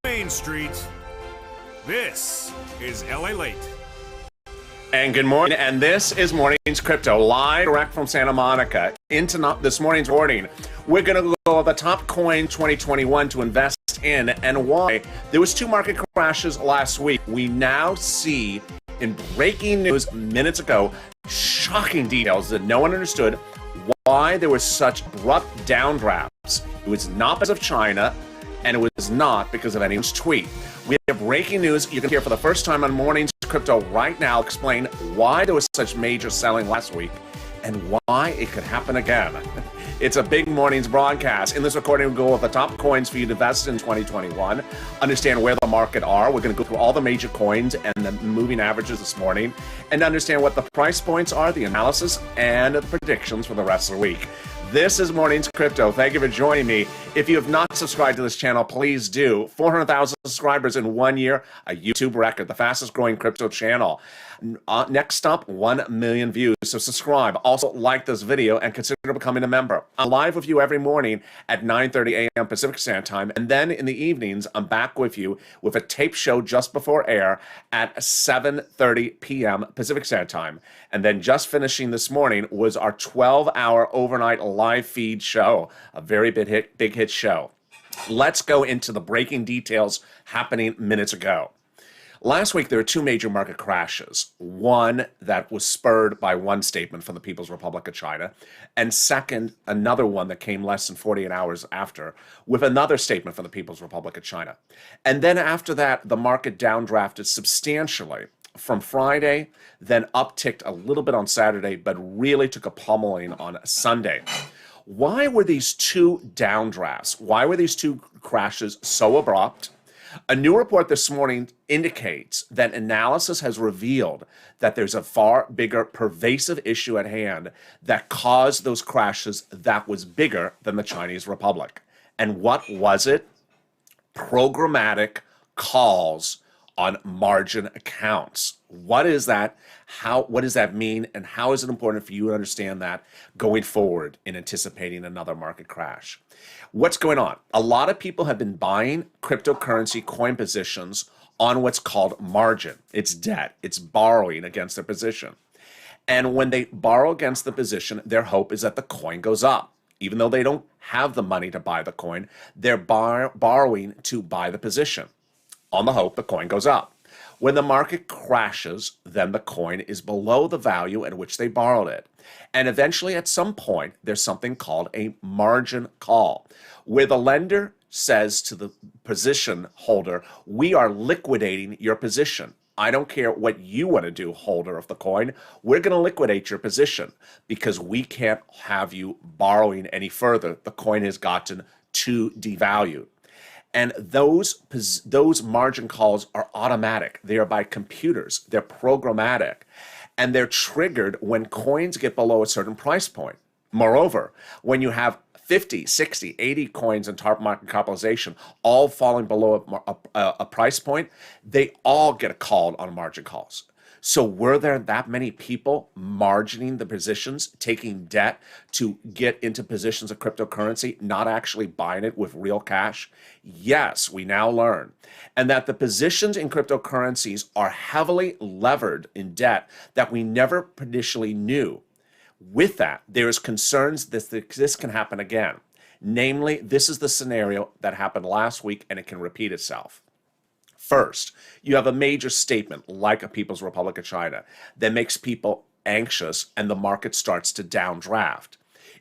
Main Street. This is LALATE. And good morning, and this is Morning's Crypto, live direct from Santa Monica. Into this morning's recording, we're going to go over the top coin 2021 to invest in and why. There was two market crashes last week. We now see, in breaking news minutes ago, shocking details that no one understood why there was such abrupt downdrafts. It was not because of China, and it was not because of anyone's tweet. We have breaking news you can hear for the first time on Morning's Crypto right now. Explain why there was such major selling last week and why it could happen again. It's a big morning's broadcast. In this recording, we'll go over the top coins for you to invest in 2021, understand where the market are. We're going to go through all the major coins and the moving averages this morning, and understand what the price points are, the analysis, and the predictions for the rest of the week. This is Morning's Crypto. Thank you for joining me. If you have not subscribed to this channel, please do. 400,000 subscribers in 1 year, a YouTube record, the fastest growing crypto channel. Next up, 1 million views. So subscribe. Also like this video and consider becoming a member. I'm live with you every morning at 9:30 a.m. Pacific Standard Time. And then in the evenings, I'm back with you with a tape show just before air at 7:30 p.m. Pacific Standard Time. And then just finishing this morning was our 12-hour overnight live feed show, a very big hit show. Let's go into the breaking details happening minutes ago. Last week, there were two major market crashes. One that was spurred by one statement from the People's Republic of China, and second, another one that came less than 48 hours after with another statement from the People's Republic of China. And then after that, the market downdrafted substantially from Friday, then upticked a little bit on Saturday, but really took a pummeling on Sunday. Why were these two downdrafts? Why were these two crashes so abrupt? A new report this morning indicates that analysis has revealed that there's a far bigger pervasive issue at hand that caused those crashes that was bigger than the Chinese Republic. And what was it? Programmatic calls on margin accounts. What is that? What does that mean? And how is it important for you to understand that going forward in anticipating another market crash? What's going on? A lot of people have been buying cryptocurrency coin positions on what's called margin. It's debt. It's borrowing against their position. And when they borrow against the position, their hope is that the coin goes up. Even though they don't have the money to buy the coin, they're borrowing to buy the position on the hope the coin goes up. When the market crashes, then the coin is below the value at which they borrowed it. And eventually, at some point, there's something called a margin call, where the lender says to the position holder, we are liquidating your position. I don't care what you want to do, holder of the coin. We're going to liquidate your position because we can't have you borrowing any further. The coin has gotten too devalued. And those margin calls are automatic. They are by computers. They're programmatic. And they're triggered when coins get below a certain price point. Moreover, when you have 50, 60, 80 coins in top market capitalization, all falling below a price point, they all get called on margin calls. So were there that many people margining the positions, taking debt to get into positions of cryptocurrency, not actually buying it with real cash? Yes, we now learn. And that the positions in cryptocurrencies are heavily levered in debt that we never initially knew. With that, there is concerns that this can happen again. Namely, this is the scenario that happened last week and it can repeat itself. First, you have a major statement like a People's Republic of China that makes people anxious and the market starts to downdraft.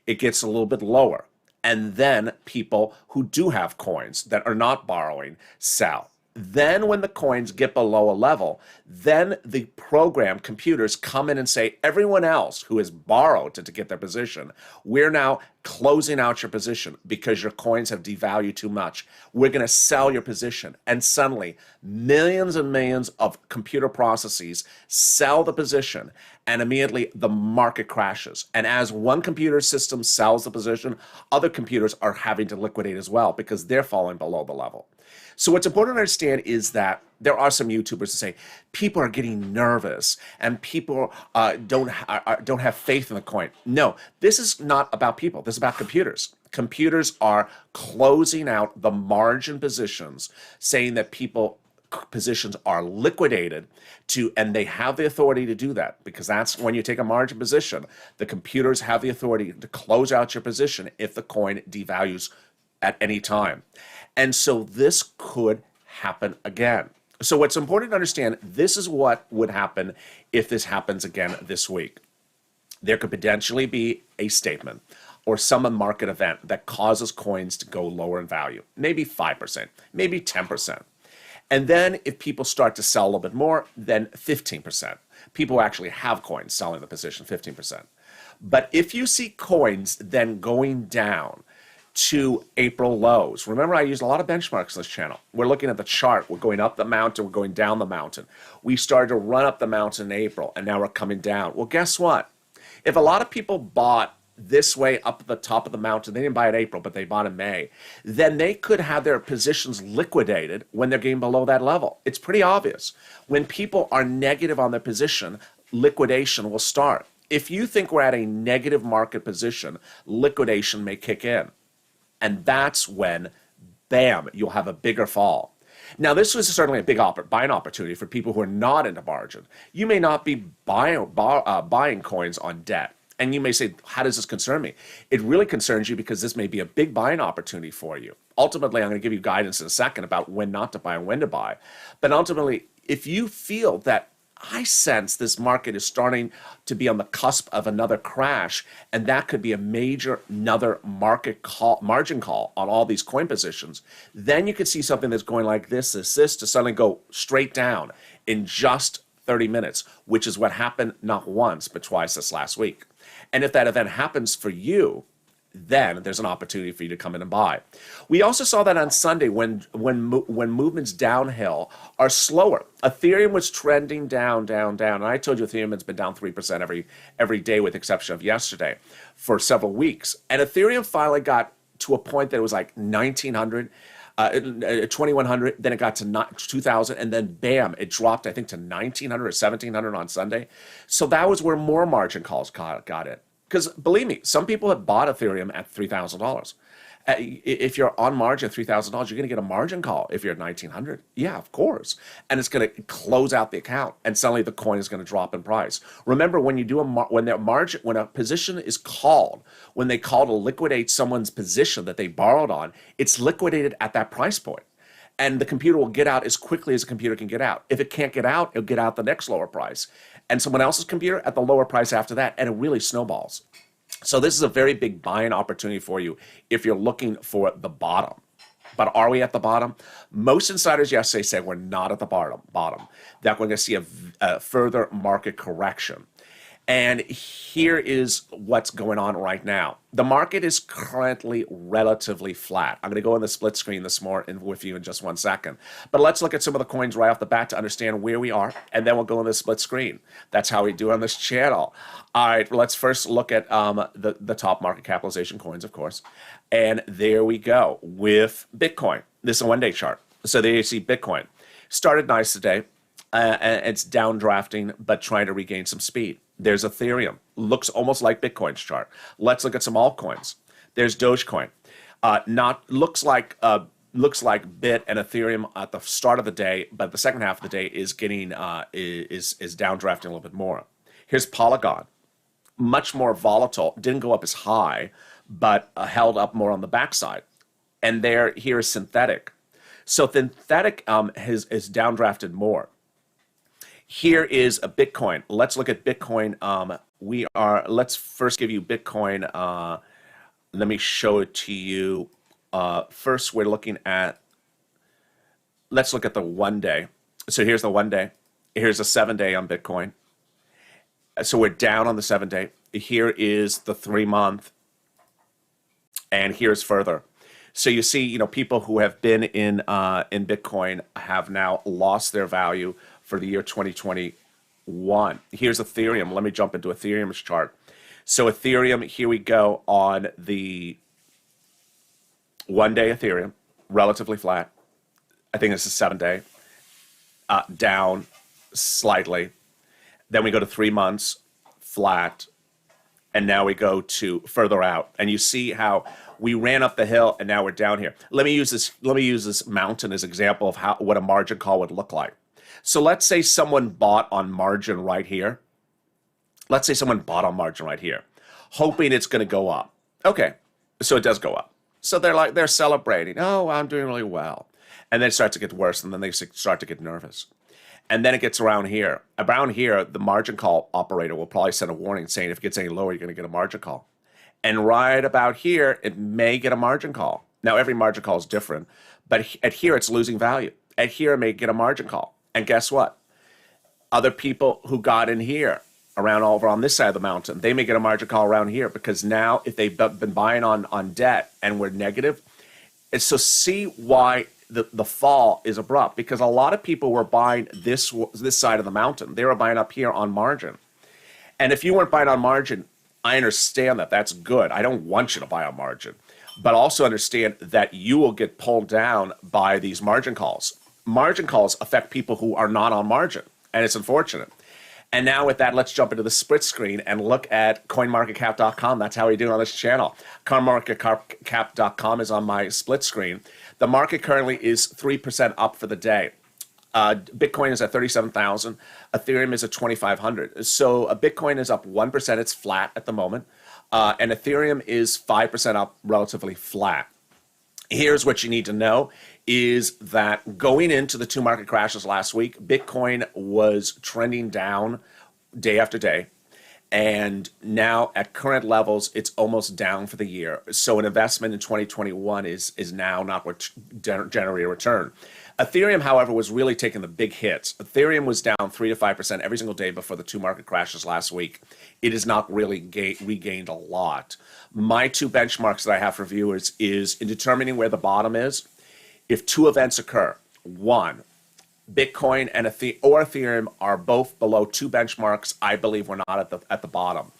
It gets a little bit lower. And then people who do have coins that are not borrowing sell. Then when the coins get below a level, then the program computers come in and say, everyone else who has borrowed to get their position, we're now closing out your position because your coins have devalued too much. We're going to sell your position. And suddenly, millions and millions of computer processes sell the position, and immediately the market crashes. And as one computer system sells the position, other computers are having to liquidate as well because they're falling below the level. So what's important to understand is that there are some YouTubers that say people are getting nervous and people don't have faith in the coin. No, this is not about people. This is about computers. Computers are closing out the margin positions, saying that positions are liquidated and they have the authority to do that, because that's when you take a margin position, the computers have the authority to close out your position if the coin devalues at any time. And so this could happen again. So what's important to understand, this is what would happen if this happens again this week. There could potentially be a statement or some market event that causes coins to go lower in value, maybe 5%, maybe 10%. And then if people start to sell a little bit more, then 15%. People who actually have coins selling the position, 15%. But if you see coins then going down to April lows. Remember, I used a lot of benchmarks on this channel. We're looking at the chart. We're going up the mountain. We're going down the mountain. We started to run up the mountain in April, and now we're coming down. Well, guess what? If a lot of people bought this way up at the top of the mountain, they didn't buy in April, but they bought in May, then they could have their positions liquidated when they're getting below that level. It's pretty obvious. When people are negative on their position, liquidation will start. If you think we're at a negative market position, liquidation may kick in. And that's when, bam, you'll have a bigger fall. Now, this was certainly a big buying opportunity for people who are not into margin. You may not be buying coins on debt. And you may say, how does this concern me? It really concerns you because this may be a big buying opportunity for you. Ultimately, I'm going to give you guidance in a second about when not to buy and when to buy. But ultimately, if you feel that I sense this market is starting to be on the cusp of another crash, and that could be a major another margin call on all these coin positions, then you could see something that's going like this to suddenly go straight down in just 30 minutes, which is what happened not once, but twice this last week. And if that event happens for you, then there's an opportunity for you to come in and buy. We also saw that on Sunday when movements downhill are slower. Ethereum was trending down, and I told you Ethereum has been down 3% every day with the exception of yesterday for several weeks. And Ethereum finally got to a point that it was like 1900, 2100, then it got to 2000, and then bam, it dropped, I think, to 1900 or 1700 on Sunday. So that was where more margin calls got it. Because believe me, some people have bought Ethereum at $3,000. If you're on margin at $3,000, you're going to get a margin call. If you're at 1900, yeah, of course. And it's going to close out the account, and suddenly the coin is going to drop in price. Remember, when you do when a position is called, when they call to liquidate someone's position that they borrowed on, it's liquidated at that price point. And the computer will get out as quickly as the computer can get out. If it can't get out, it'll get out the next lower price. And someone else's computer at the lower price after that, and it really snowballs. So this is a very big buying opportunity for you if you're looking for the bottom. But are we at the bottom? Most insiders yesterday said we're not at the bottom, that we're going to see a further market correction. And here is what's going on right now. The market is currently relatively flat. I'm going to go on the split screen this morning with you in just 1 second. But let's look at some of the coins right off the bat to understand where we are, and then we'll go on the split screen. That's how we do on this channel. All right, let's first look at the top market capitalization coins, of course. And there we go with Bitcoin. This is a one-day chart. So there you see Bitcoin. Started nice today. It's downdrafting, but trying to regain some speed. There's Ethereum. Looks almost like Bitcoin's chart. Let's look at some altcoins. There's Dogecoin. Looks like Bit and Ethereum at the start of the day, but the second half of the day is getting is downdrafting a little bit more. Here's Polygon. Much more volatile. Didn't go up as high, but held up more on the backside. And here is Synthetic. So Synthetic is downdrafted more. Here is a Bitcoin. Let's look at Bitcoin. Let's first give you Bitcoin. Let me show it to you. First, we're looking at, let's look at the 1 day. So here's the 1 day. Here's a 7 day on Bitcoin. So we're down on the 7 day. Here is the 3 month. And here's further. So you see, people who have been in Bitcoin have now lost their value for the year 2021. Here's Ethereum. Let me jump into Ethereum's chart. So Ethereum, here we go on the 1 day Ethereum, relatively flat. I think it's a 7-day, down slightly. Then we go to 3 months, flat. And now we go to further out. And you see how we ran up the hill and now we're down here. Let me use this mountain as an example of what a margin call would look like. So let's say someone bought on margin right here. Let's say someone bought on margin right here, hoping it's going to go up. Okay, so it does go up. So they're celebrating. Oh, I'm doing really well. And then it starts to get worse, and then they start to get nervous. And then it gets around here. Around here, the margin call operator will probably send a warning saying if it gets any lower, you're going to get a margin call. And right about here, it may get a margin call. Now, every margin call is different, but at here, it's losing value. At here, it may get a margin call. And guess what? Other people who got in here, around over on this side of the mountain, they may get a margin call around here because now if they've been buying on debt and we're negative, and so see why the fall is abrupt, because a lot of people were buying this side of the mountain. They were buying up here on margin. And if you weren't buying on margin, I understand that. That's good. I don't want you to buy on margin. But also understand that you will get pulled down by these margin calls. Margin calls affect people who are not on margin, and it's unfortunate. And now with that, let's jump into the split screen and look at coinmarketcap.com. That's how we do it on this channel. Coinmarketcap.com is on my split screen. The market currently is 3% up for the day. Bitcoin is at 37,000. Ethereum is at 2,500. So Bitcoin is up 1%. It's flat at the moment. And Ethereum is 5% up, relatively flat. Here's what you need to know is that going into the 2 market crashes last week, Bitcoin was trending down day after day. And now at current levels, it's almost down for the year. So an investment in 2021 is now not what generate a return. Ethereum, however, was really taking the big hits. Ethereum was down 3 to 5% every single day before the 2 market crashes last week. It has not really regained a lot. My 2 benchmarks that I have for viewers is in determining where the bottom is. If 2 events occur, 1, Bitcoin and Ethereum are both below 2 benchmarks, I believe we're not at the bottom.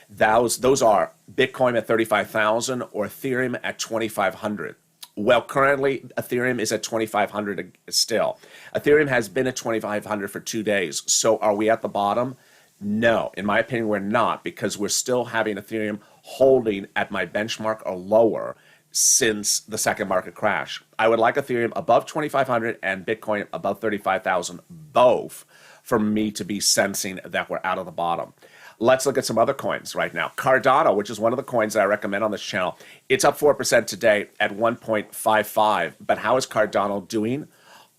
Those are Bitcoin at 35,000 or Ethereum at 2,500. Well, currently, Ethereum is at 2,500 still. Ethereum has been at 2,500 for 2 days. So are we at the bottom? No. In my opinion, we're not, because we're still having Ethereum holding at my benchmark or lower since the second market crash. I would like Ethereum above 2,500 and Bitcoin above 35,000, both, for me to be sensing that we're out of the bottom. Let's look at some other coins right now. Cardano, which is one of the coins that I recommend on this channel, it's up 4% today at 1.55. But how is Cardano doing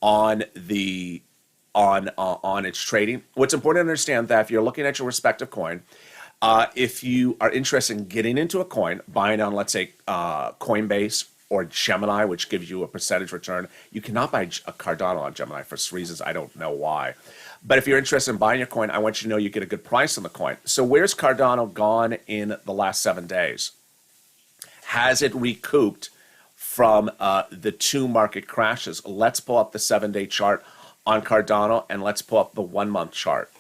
on its trading? What's important to understand that if you're looking at your respective coin, if you are interested in getting into a coin, buying on, let's say, Coinbase or Gemini, which gives you a percentage return, you cannot buy a Cardano on Gemini for reasons I don't know why. But if you're interested in buying your coin, I want you to know you get a good price on the coin. So where's Cardano gone in the last 7 days? Has it recouped from the 2 market crashes? Let's pull up the 7-day chart on Cardano, and let's pull up the 1-month chart.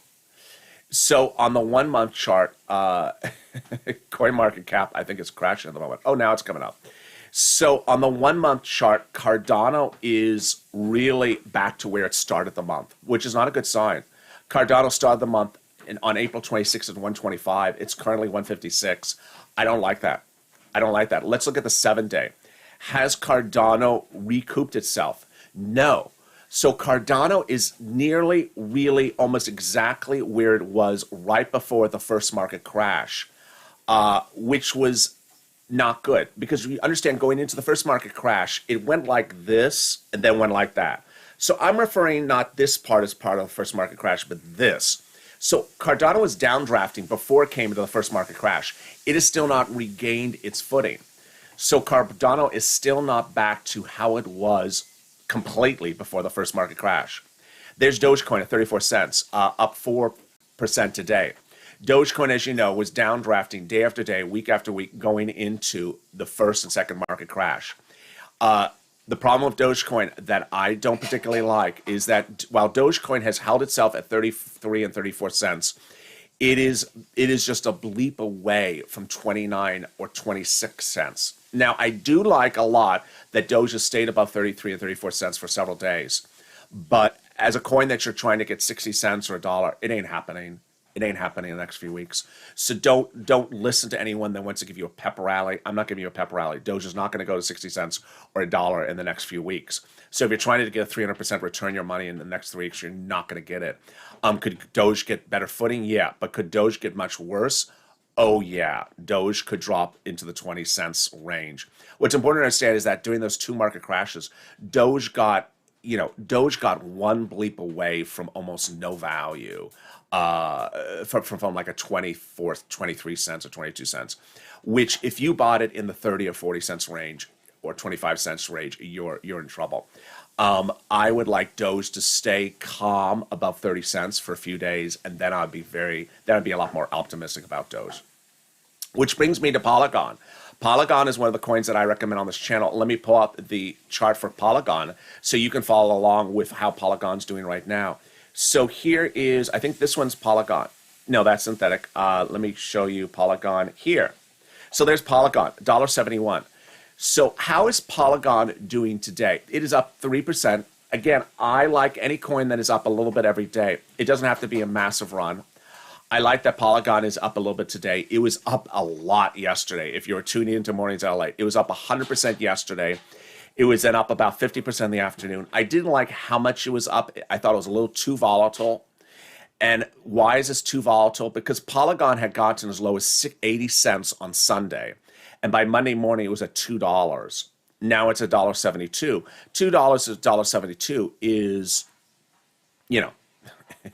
So on the 1-month chart, CoinMarketCap, I think it's crashing at the moment. Oh, now it's coming up. So on the 1-month chart, Cardano is really back to where it started the month, which is not a good sign. Cardano started the month on April 26th at 125. It's currently 156. I don't like that. I don't like that. Let's look at the 7-day. Has Cardano recouped itself? No. So Cardano is nearly, really, almost exactly where it was right before the first market crash, which was not good, because you understand going into the first market crash, it went like this and then went like that. So I'm referring not this part as part of the first market crash, but this. So Cardano was downdrafting before it came into the first market crash. It has still not regained its footing. So Cardano is still not back to how it was completely before the first market crash. There's Dogecoin at 34 cents, up 4% today. Dogecoin, as you know, was downdrafting day after day, week after week, going into the first and second market crash. The problem with Dogecoin that I don't particularly like is that while Dogecoin has held itself at 33 and 34 cents, it is just a bleep away from 29 or 26 cents. Now, I do like a lot that Doge has stayed above 33 and 34 cents for several days. But as a coin that you're trying to get 60 cents or a dollar, it ain't happening. It ain't happening in the next few weeks. So don't listen to anyone that wants to give you a pep rally. I'm not giving you a pep rally. Doge is not going to go to 60 cents or a dollar in the next few weeks. So if you're trying to get a 300% return your money in the next 3 weeks, you're not going to get it. Could Doge get better footing? Yeah. But could Doge get much worse? Oh, yeah. Doge could drop into the 20 cents range. What's important to understand is that during those 2 market crashes, Doge got one bleep away from almost no value, from like a 23 cents or 22 cents, which if you bought it in the 30 or 40 cents range or 25 cents range, you're in trouble. I would like Doge to stay calm above 30 cents for a few days, and then I'd be a lot more optimistic about Doge. Which brings me to Polygon. Polygon is one of the coins that I recommend on this channel. Let me pull up the chart for Polygon so you can follow along with how Polygon's doing right now. So here is, I think this one's Polygon. No, that's synthetic. Let me show you Polygon here. So there's Polygon, $1.71. So how is Polygon doing today? It is up 3%. Again, I like any coin that is up a little bit every day. It doesn't have to be a massive run. I like that Polygon is up a little bit today. It was up a lot yesterday. If you were tuning into Mornings LA, it was up 100% yesterday. It was then up about 50% in the afternoon. I didn't like how much it was up. I thought it was a little too volatile. And why is this too volatile? Because Polygon had gotten as low as 80 cents on Sunday. And by Monday morning, it was at $2. Now it's $1.72. $2 to $1.72 is,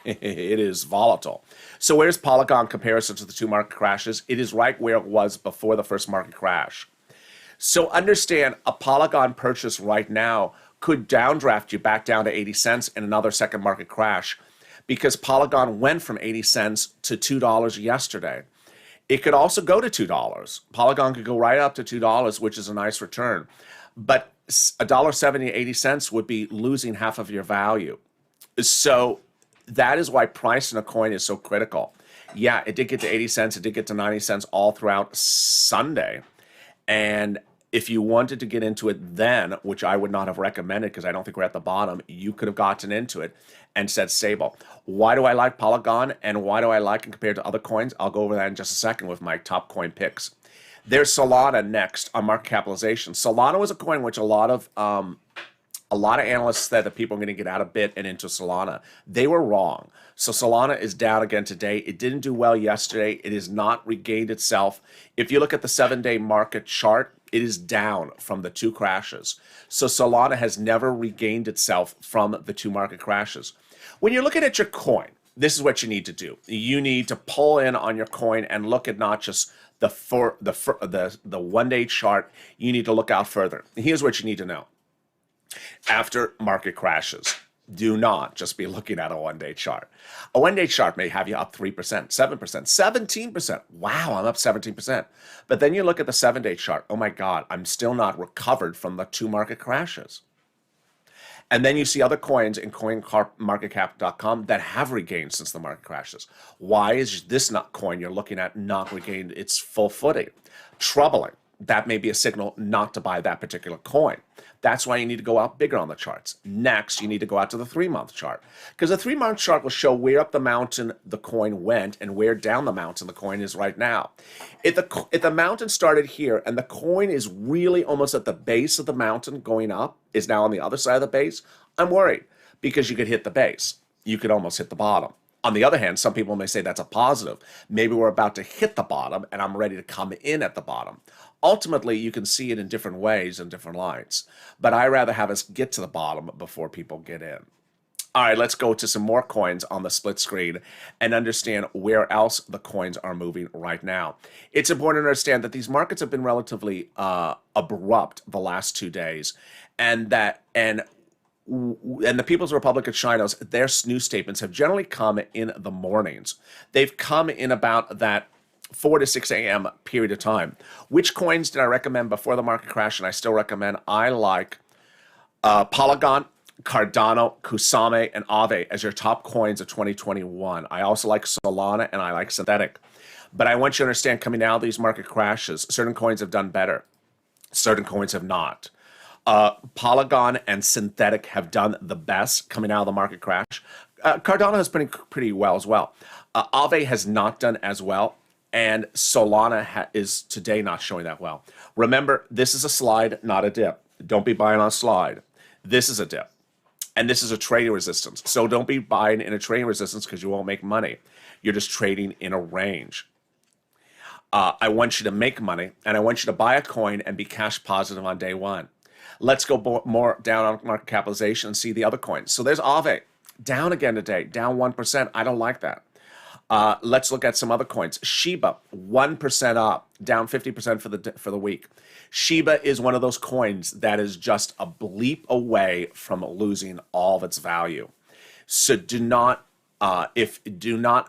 it is volatile. So where's Polygon comparison to the 2 market crashes? It is right where it was before the first market crash. So understand, a Polygon purchase right now could downdraft you back down to 80 cents in another second market crash, because Polygon went from 80 cents to $2 yesterday. It could also go to $2. Polygon could go right up to $2, which is a nice return. But $1.70, 80 cents would be losing half of your value. So that is why price in a coin is so critical. Yeah, it did get to 80 cents. It did get to 90 cents all throughout Sunday. And if you wanted to get into it then, which I would not have recommended because I don't think we're at the bottom, you could have gotten into it and said stable. Why do I like Polygon and why do I like it compared to other coins? I'll go over that in just a second with my top coin picks. There's Solana next on market capitalization. Solana was a coin which a lot of analysts said that people are going to get out of Bit and into Solana. They were wrong. So Solana is down again today. It didn't do well yesterday. It has not regained itself. If you look at the 7-day market chart, it is down from the 2 crashes. So Solana has never regained itself from the 2 market crashes. When you're looking at your coin, this is what you need to do. You need to pull in on your coin and look at not just the 1-day chart. You need to look out further. Here's what you need to know. After market crashes, do not just be looking at a 1-day chart. A 1-day chart may have you up 3%, 7%, 17%. Wow, I'm up 17%. But then you look at the 7-day chart. Oh my God, I'm still not recovered from the 2 market crashes. And then you see other coins in coinmarketcap.com that have regained since the market crashes. Why is this coin you're looking at not regained its full footing? Troubling. That may be a signal not to buy that particular coin. That's why you need to go out bigger on the charts. Next, you need to go out to the 3-month chart, because the 3-month chart will show where up the mountain the coin went and where down the mountain the coin is right now. If the mountain started here and the coin is really almost at the base of the mountain going up, is now on the other side of the base, I'm worried, because you could hit the base. You could almost hit the bottom. On the other hand, some people may say that's a positive. Maybe we're about to hit the bottom and I'm ready to come in at the bottom. Ultimately, you can see it in different ways and different lights. But I rather have us get to the bottom before people get in. All right, let's go to some more coins on the split screen and understand where else the coins are moving right now. It's important to understand that these markets have been relatively abrupt the last 2 days, and the People's Republic of China's, their news statements have generally come in the mornings. They've come in about that 4 to 6 a.m. period of time. Which coins did I recommend before the market crash? And I still recommend. I like Polygon, Cardano, KUSAMA, and Aave as your top coins of 2021. I also like Solana and I like Synthetic. But I want you to understand, coming out of these market crashes, certain coins have done better. Certain coins have not. Polygon and Synthetic have done the best coming out of the market crash. Cardano has been pretty well as well. Aave has not done as well. And Solana is today not showing that well. Remember, this is a slide, not a dip. Don't be buying on a slide. This is a dip. And this is a trading resistance. So don't be buying in a trading resistance because you won't make money. You're just trading in a range. I want you to make money, and I want you to buy a coin and be cash positive on day one. Let's go more down on market capitalization and see the other coins. So there's Aave, down again today, down 1%. I don't like that. Let's look at some other coins. Shiba, 1% up, down 50% for the week. Shiba is one of those coins that is just a bleep away from losing all of its value. So do not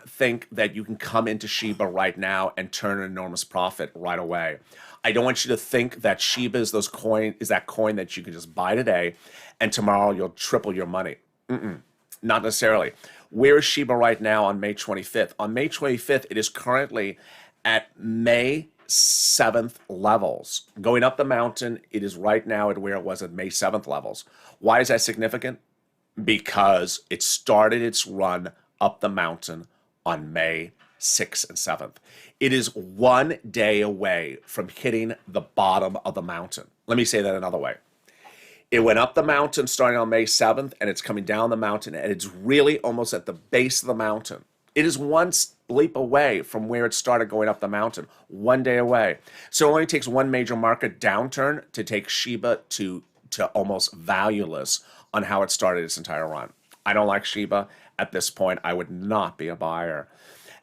think that you can come into Shiba right now and turn an enormous profit right away. I don't want you to think that Shiba is that coin that you can just buy today and tomorrow you'll triple your money. Not necessarily. Where is Shiba right now on May 25th? On May 25th, it is currently at May 7th levels. Going up the mountain, it is right now at where it was at May 7th levels. Why is that significant? Because it started its run up the mountain on May 6th and 7th. It is 1 day away from hitting the bottom of the mountain. Let me say that another way. It went up the mountain starting on May 7th, and it's coming down the mountain, and it's really almost at the base of the mountain. It is one bleep away from where it started going up the mountain, 1 day away. So it only takes one major market downturn to take Shiba to almost valueless on how it started its entire run. I don't like Shiba. At this point, I would not be a buyer.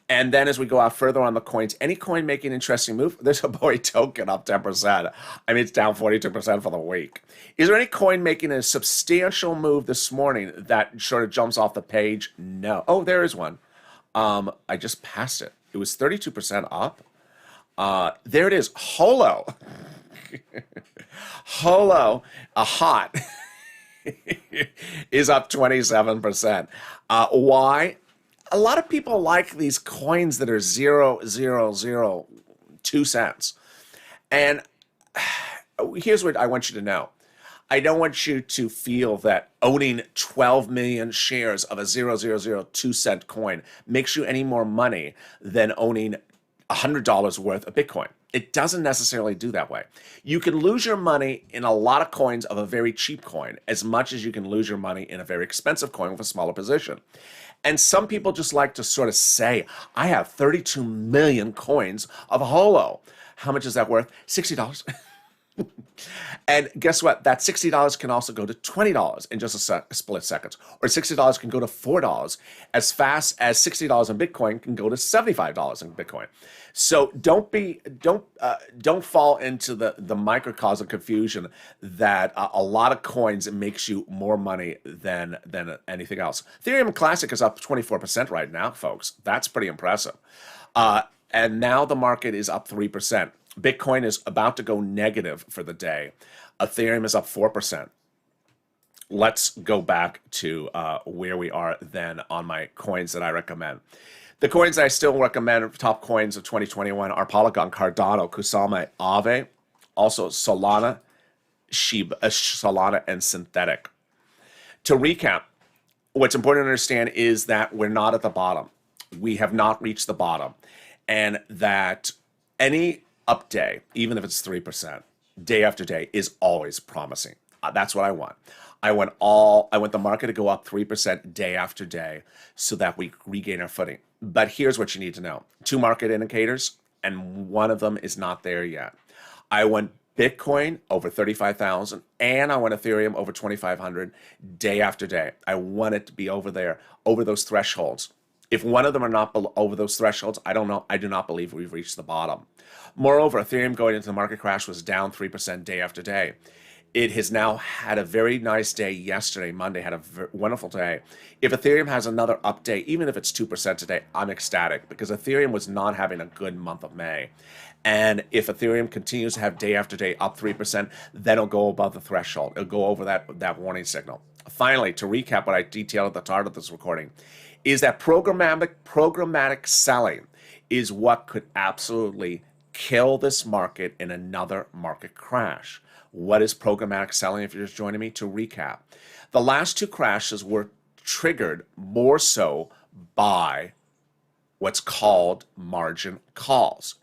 And then as we go out further on the coins, any coin making an interesting move, there's a boy token up 10%. I mean, it's down 42% for the week. Is there any coin making a substantial move this morning that sort of jumps off the page? No. Oh, there is one. I just passed it. It was 32% up. There it is. Holo. Holo, a hot, is up 27%. Why? A lot of people like these coins that are 0.002 cents. And here's what I want you to know. I don't want you to feel that owning 12 million shares of a 0.002 cent coin makes you any more money than owning $100 worth of Bitcoin. It doesn't necessarily do that way. You can lose your money in a lot of coins of a very cheap coin as much as you can lose your money in a very expensive coin with a smaller position. And some people just like to sort of say, I have 32 million coins of Holo. How much is that worth? $60. And guess what? That $60 can also go to $20 in just a split second. Or $60 can go to $4 as fast as $60 in Bitcoin can go to $75 in Bitcoin. So don't fall into the microcosm confusion that a lot of coins makes you more money than anything else. Ethereum Classic is up 24% right now, folks. That's pretty impressive. And now the market is up 3%. Bitcoin is about to go negative for the day. Ethereum is up 4%. Let's go back to where we are then on my coins that I recommend. The coins I still recommend, top coins of 2021, are Polygon, Cardano, KUSAMA, Aave, also Solana, Solana, and Synthetic. To recap, what's important to understand is that we're not at the bottom. We have not reached the bottom. And that any up day, even if it's 3%, day after day, is always promising. That's what I want. I want the market to go up 3% day after day so that we regain our footing. But here's what you need to know. 2 market indicators, and one of them is not there yet. I want Bitcoin over 35,000, and I want Ethereum over 2,500 day after day. I want it to be over there, over those thresholds. If one of them are not over those thresholds, I don't know. I do not believe we've reached the bottom. Moreover, Ethereum going into the market crash was down 3% day after day. It has now had a very nice day yesterday. Monday had a wonderful day. If Ethereum has another up day, even if it's 2% today, I'm ecstatic because Ethereum was not having a good month of May. And if Ethereum continues to have day after day up 3%, then it'll go above the threshold. It'll go over that warning signal. Finally, to recap what I detailed at the start of this recording, is that programmatic selling is what could absolutely kill this market in another market crash. What is programmatic selling? If you're just joining me, to recap, the last two crashes were triggered more so by what's called margin calls.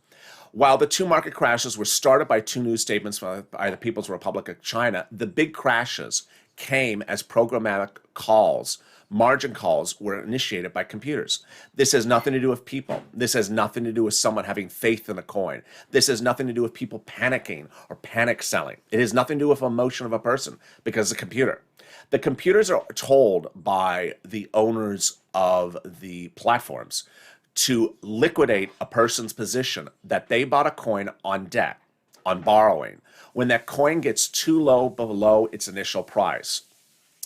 While the two market crashes were started by two news statements by the People's Republic of China, the big crashes came as programmatic calls. Margin calls were initiated by computers. This has nothing to do with people. This has nothing to do with someone having faith in a coin. This has nothing to do with people panicking or panic selling. It has nothing to do with emotion of a person, because it's a computer. The computers are told by the owners of the platforms to liquidate a person's position that they bought a coin on debt, on borrowing, when that coin gets too low below its initial price.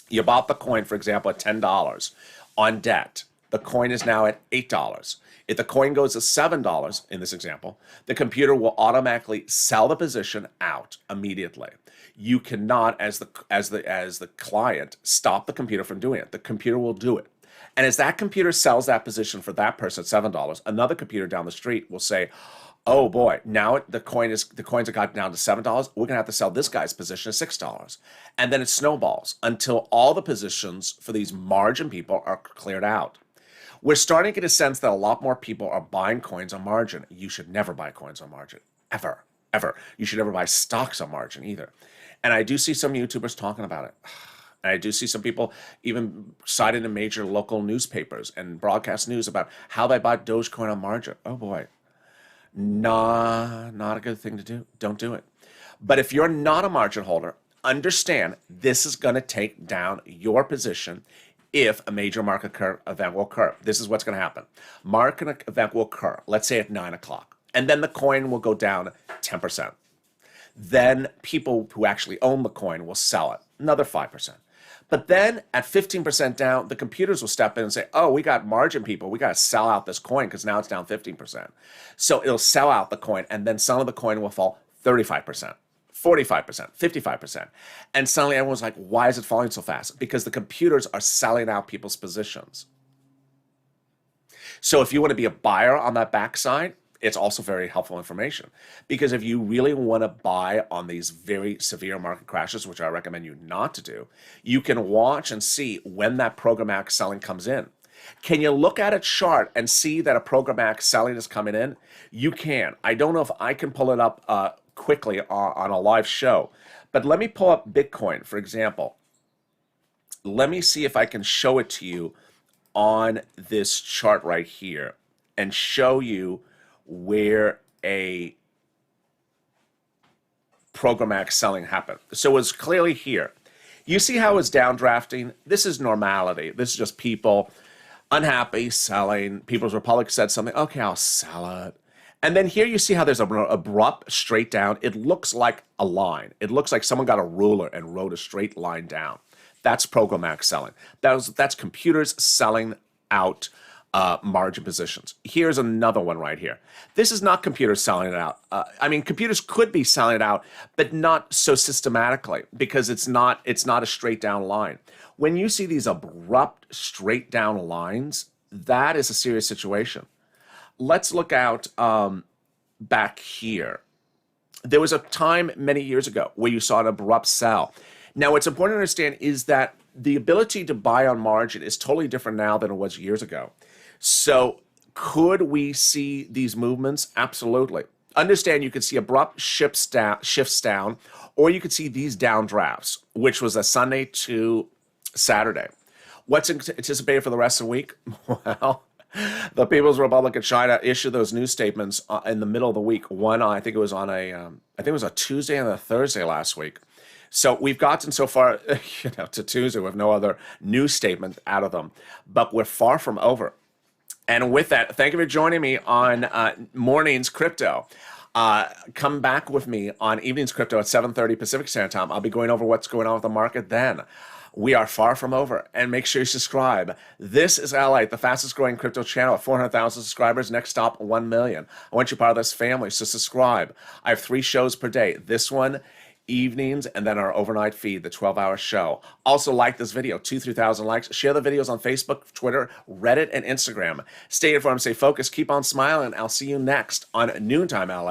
You bought the coin, for example, at $10 on debt. The coin is now at $8. If the coin goes to $7 in this example, the computer will automatically sell the position out immediately. You cannot, as the client, stop the computer from doing it. The computer will do it. And as that computer sells that position for that person at $7, another computer down the street will say, oh boy, now the coins have gotten down to $7. We're gonna have to sell this guy's position at $6. And then it snowballs until all the positions for these margin people are cleared out. We're starting to get a sense that a lot more people are buying coins on margin. You should never buy coins on margin, ever, ever. You should never buy stocks on margin either. And I do see some YouTubers talking about it. And I do see some people even cited in major local newspapers and broadcast news about how they bought Dogecoin on margin. Oh boy, nah, not a good thing to do. Don't do it. But if you're not a margin holder, understand this is going to take down your position if a major market event will occur. This is what's going to happen. Market event will occur, let's say at 9 o'clock, and then the coin will go down 10%. Then people who actually own the coin will sell it, another 5%. But then at 15% down, the computers will step in and say, oh, we got margin people. We got to sell out this coin because now it's down 15%. So it'll sell out the coin, and then some of the coin will fall 35%, 45%, 55%. And suddenly everyone's like, why is it falling so fast? Because the computers are selling out people's positions. So if you want to be a buyer on that backside, it's also very helpful information, because if you really want to buy on these very severe market crashes, which I recommend you not to do, you can watch and see when that programmatic selling comes in. Can you look at a chart and see that a programmatic selling is coming in? You can. I don't know if I can pull it up quickly on a live show, but let me pull up Bitcoin, for example. Let me see if I can show it to you on this chart right here and show you where a programmatic selling happened. So it's clearly here. You see how it's downdrafting? This is normality. This is just people unhappy, selling. People's Republic said something, okay, I'll sell it. And then here you see how there's an abrupt straight down. It looks like a line. It looks like someone got a ruler and wrote a straight line down. That's programmatic selling. That's computers selling out margin positions. Here's another one right here. This is not computers selling it out. I mean, computers could be selling it out, but not so systematically, because it's not a straight down line. When you see these abrupt straight down lines, that is a serious situation. Let's look out back here. There was a time many years ago where you saw an abrupt sell. Now, what's important to understand is that the ability to buy on margin is totally different now than it was years ago. So could we see these movements? Absolutely. Understand, you could see abrupt shifts down, or you could see these downdrafts, which was a Sunday to Saturday. What's anticipated for the rest of the week? Well, the People's Republic of China issued those news statements in the middle of the week. One, I think it was on a Tuesday and a Thursday last week. So we've gotten so far, to Tuesday with no other news statement out of them, but we're far from over. And with that, thank you for joining me on Mornings Crypto. Come back with me on Evenings Crypto at 7:30 Pacific Standard Time. I'll be going over what's going on with the market then. We are far from over, and make sure you subscribe. This is LALATE, the fastest growing crypto channel at 400,000 subscribers. Next stop, 1 million. I want you part of this family, so subscribe. I have 3 shows per day. This one evenings, and then our overnight feed, the 12-hour show. Also, like this video, 2,000-3,000 likes. Share the videos on Facebook, Twitter, Reddit, and Instagram. Stay informed, stay focused, keep on smiling. I'll see you next on Noontime LA.